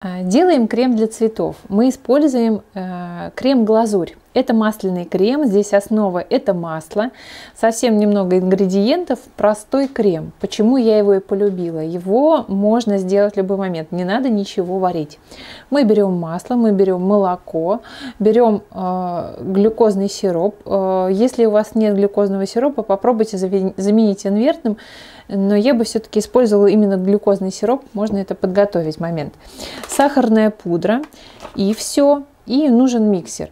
Делаем крем для цветов. Мы используем крем-глазурь. Это масляный крем, здесь основа это масло, совсем немного ингредиентов, простой крем. Почему я его и полюбила? Его можно сделать в любой момент, не надо ничего варить. Мы берем масло, мы берем молоко, берем глюкозный сироп. Если у вас нет глюкозного сиропа, попробуйте заменить инвертным, но я бы все-таки использовала именно глюкозный сироп, можно это подготовить в момент. Сахарная пудра и все. И нужен миксер.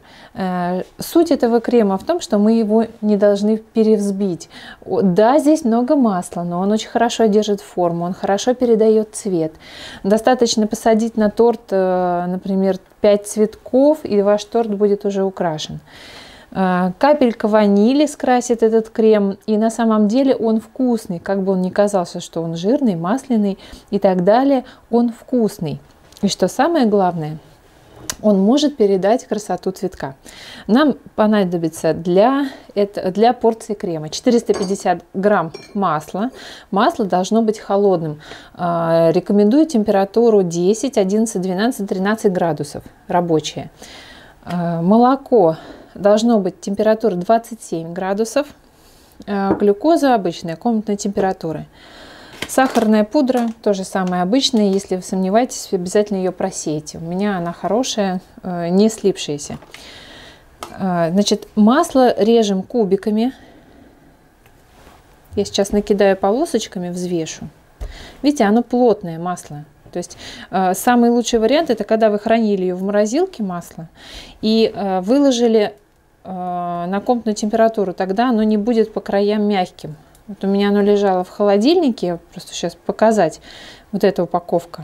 Суть этого крема в том, что мы его не должны перевзбить. Да, здесь много масла, но он очень хорошо держит форму, он хорошо передает цвет. Достаточно посадить на торт, например, 5 цветков, и ваш торт будет уже украшен. Капелька ванили скрасит этот крем, и на самом деле он вкусный, как бы он ни казался, что он жирный, масляный и так далее, он вкусный. И что самое главное, он может передать красоту цветка. Нам понадобится для порции крема 450 грамм масла. Масло должно быть холодным. Рекомендую температуру 10, 11, 12, 13 градусов рабочее. Молоко должно быть температура 27 градусов. Глюкоза обычная, комнатной температуры. Сахарная пудра, тоже самое обычное. Если вы сомневаетесь, обязательно ее просейте. У меня она хорошая, не слипшаяся. Значит, масло режем кубиками. Я сейчас накидаю полосочками, взвешу. Видите, оно плотное масло. То есть самый лучший вариант — это когда вы хранили ее в морозилке, масло, и выложили на комнатную температуру. Тогда оно не будет по краям мягким. Вот у меня оно лежало в холодильнике, просто сейчас показать, вот эта упаковка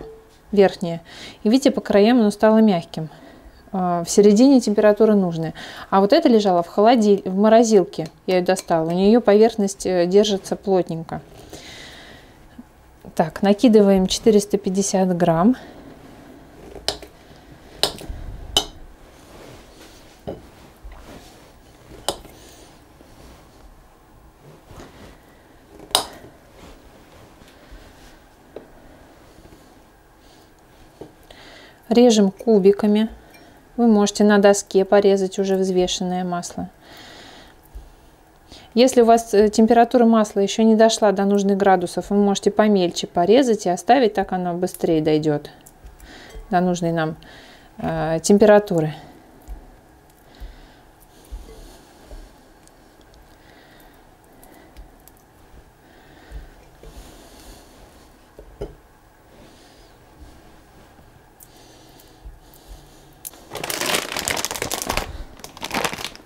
верхняя. И видите, по краям оно стало мягким. В середине температура нужная. А вот это лежало в морозилке, я ее достала. У нее поверхность держится плотненько. Так, накидываем 450 грамм. Режем кубиками. Вы можете на доске порезать уже взвешенное масло. Если у вас температура масла еще не дошла до нужных градусов, вы можете помельче порезать и оставить, так оно быстрее дойдет до нужной нам температуры.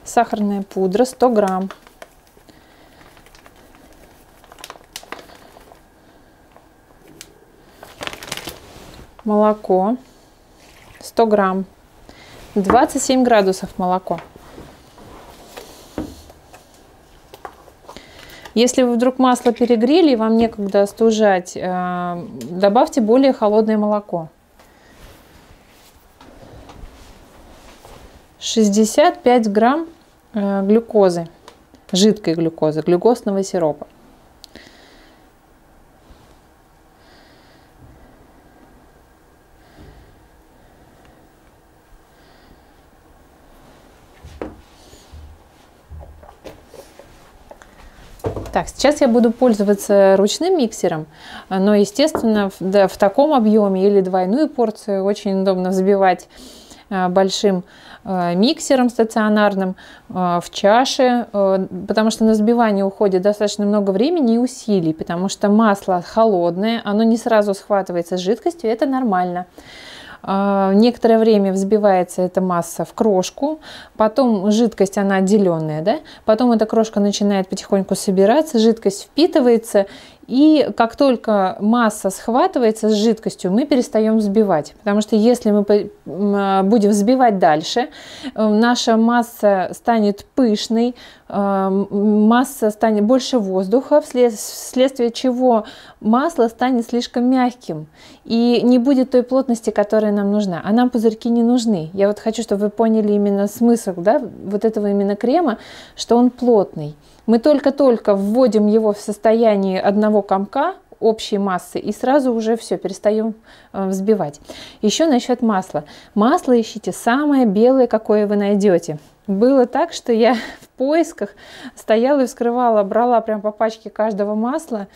Сахарная пудра 100 грамм. Молоко 100 грамм. 27 градусов молоко. Если вы вдруг масло перегрели и вам некогда остужать, добавьте более холодное молоко. 65 грамм глюкозы, жидкой глюкозы, глюкозного сиропа. Так, сейчас я буду пользоваться ручным миксером, но, естественно, в таком объеме или двойную порцию очень удобно взбивать большим миксером стационарным в чаше, потому что на взбивание уходит достаточно много времени и усилий, потому что масло холодное, оно не сразу схватывается с жидкостью, это нормально. Некоторое время взбивается эта масса в крошку, потом жидкость, она отделенная, да? Потом эта крошка начинает потихоньку собираться, жидкость впитывается, и как только масса схватывается с жидкостью, мы перестаем взбивать. Потому что если мы будем взбивать дальше, наша масса станет пышной, масса станет больше воздуха, вследствие чего масло станет слишком мягким и не будет той плотности, которая нам нужна. А нам пузырьки не нужны. Я вот хочу, чтобы вы поняли именно смысл, да, вот этого именно крема, что он плотный. Мы только-только вводим его в состояние одного комка, общей массы, и сразу уже все, перестаем взбивать. Еще насчет масла. Масло ищите самое белое, какое вы найдете. Было так, что я в поисках стояла и вскрывала, брала прям по пачке каждого масла,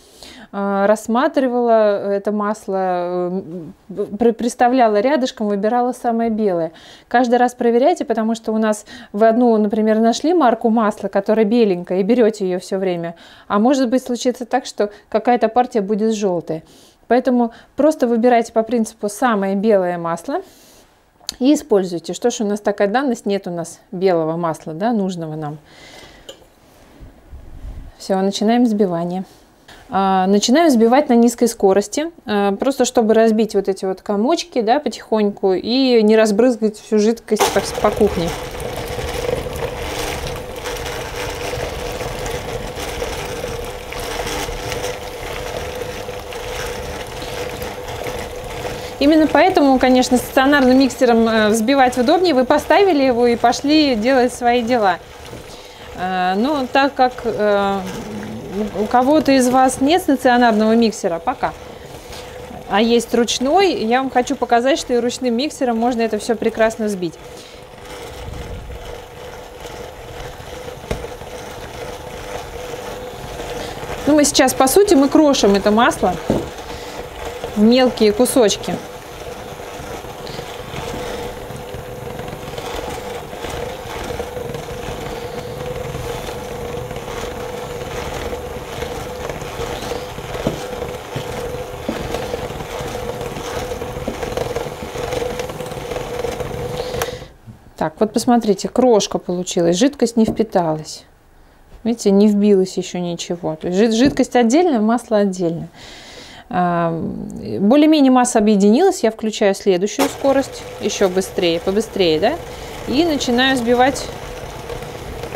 рассматривала это масло, представляла рядышком, выбирала самое белое. Каждый раз проверяйте, потому что у нас вы одну, например, нашли марку масла, которая беленькая, и берете ее все время. А может быть случится так, что какая-то партия будет желтая. Поэтому просто выбирайте по принципу самое белое масло. И используйте. Что ж, у нас такая данность, нет у нас белого масла, да, нужного нам. Все, начинаем взбивание. Начинаем взбивать на низкой скорости, просто чтобы разбить вот эти вот комочки, да, потихоньку, и не разбрызгать всю жидкость по кухне. Именно поэтому, конечно, стационарным миксером взбивать удобнее. Вы поставили его и пошли делать свои дела. Но так как у кого-то из вас нет стационарного миксера, пока, а есть ручной, я вам хочу показать, что и ручным миксером можно это все прекрасно взбить. Ну, мы сейчас, по сути, мы крошим это масло в мелкие кусочки. Так, вот посмотрите, крошка получилась, жидкость не впиталась. Видите, не вбилось еще ничего. То есть жидкость отдельно, масло отдельно. Более-менее масса объединилась, я включаю следующую скорость, еще быстрее, побыстрее, да, и начинаю взбивать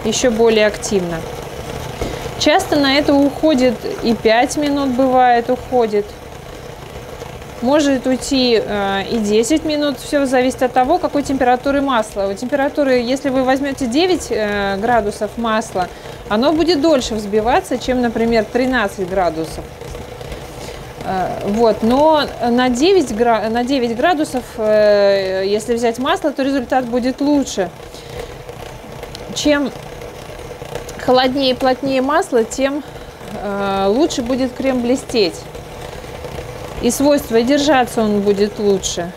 еще более активно. Часто на это уходит и 5 минут бывает уходит. Может уйти и 10 минут, все зависит от того, какой температуры масла. У температуры, если вы возьмете 9 градусов масла, оно будет дольше взбиваться, чем, например, 13 градусов. Вот, но на 9 градусов, если взять масло, то результат будет лучше. Чем холоднее и плотнее масло, тем лучше будет крем блестеть. И свойства держаться он будет лучше.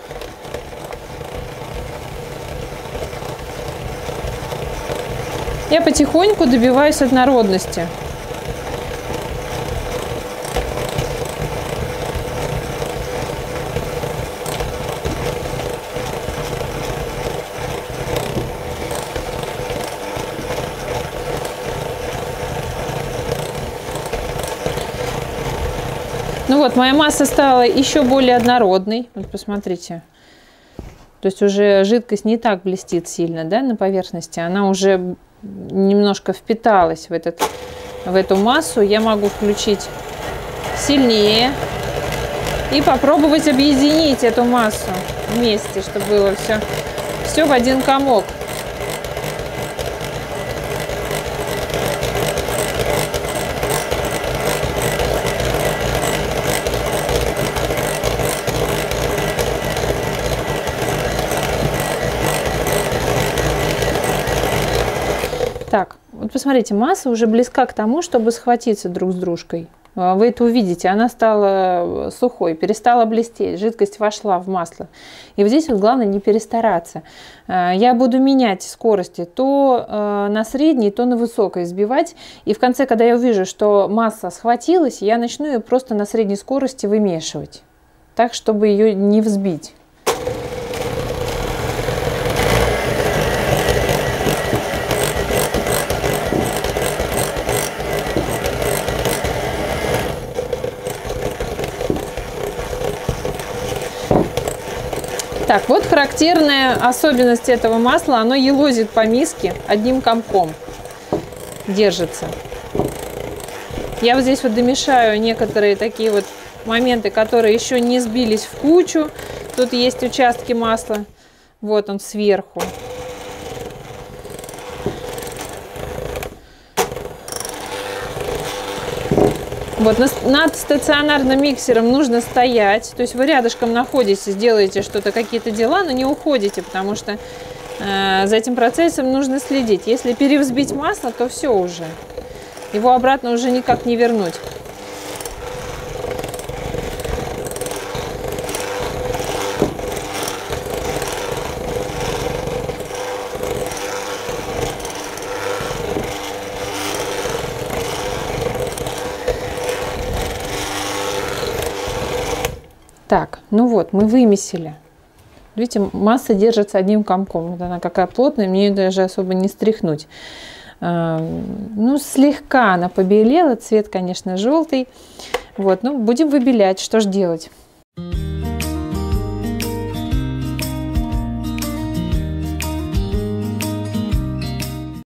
Я потихоньку добиваюсь однородности. Ну вот, моя масса стала еще более однородной. Вот посмотрите. То есть уже жидкость не так блестит сильно, да, на поверхности. Она уже немножко впиталась в эту массу. Я могу включить сильнее и попробовать объединить эту массу вместе, чтобы было все в один комок. Так, вот посмотрите, масса уже близка к тому, чтобы схватиться друг с дружкой. Вы это увидите, она стала сухой, перестала блестеть, жидкость вошла в масло. И вот здесь вот главное не перестараться. Я буду менять скорости то на средней, то на высокой взбивать. И в конце, когда я увижу, что масса схватилась, я начну ее просто на средней скорости вымешивать, так, чтобы ее не взбить. Так, вот характерная особенность этого масла, оно елозит по миске одним комком, держится. Я вот здесь вот домешаю некоторые такие вот моменты, которые еще не сбились в кучу. Тут есть участки масла, вот он сверху. Вот, над стационарным миксером нужно стоять, то есть вы рядышком находитесь, делаете что-то, какие-то дела, но не уходите, потому что за этим процессом нужно следить. Если перевзбить масло, то все уже, его обратно уже никак не вернуть. Так, ну вот, мы вымесили. Видите, масса держится одним комком. Вот она какая плотная, мне ее даже особо не стряхнуть. Ну, слегка она побелела, цвет, конечно, желтый. Вот, ну, будем выбелять. Что же делать?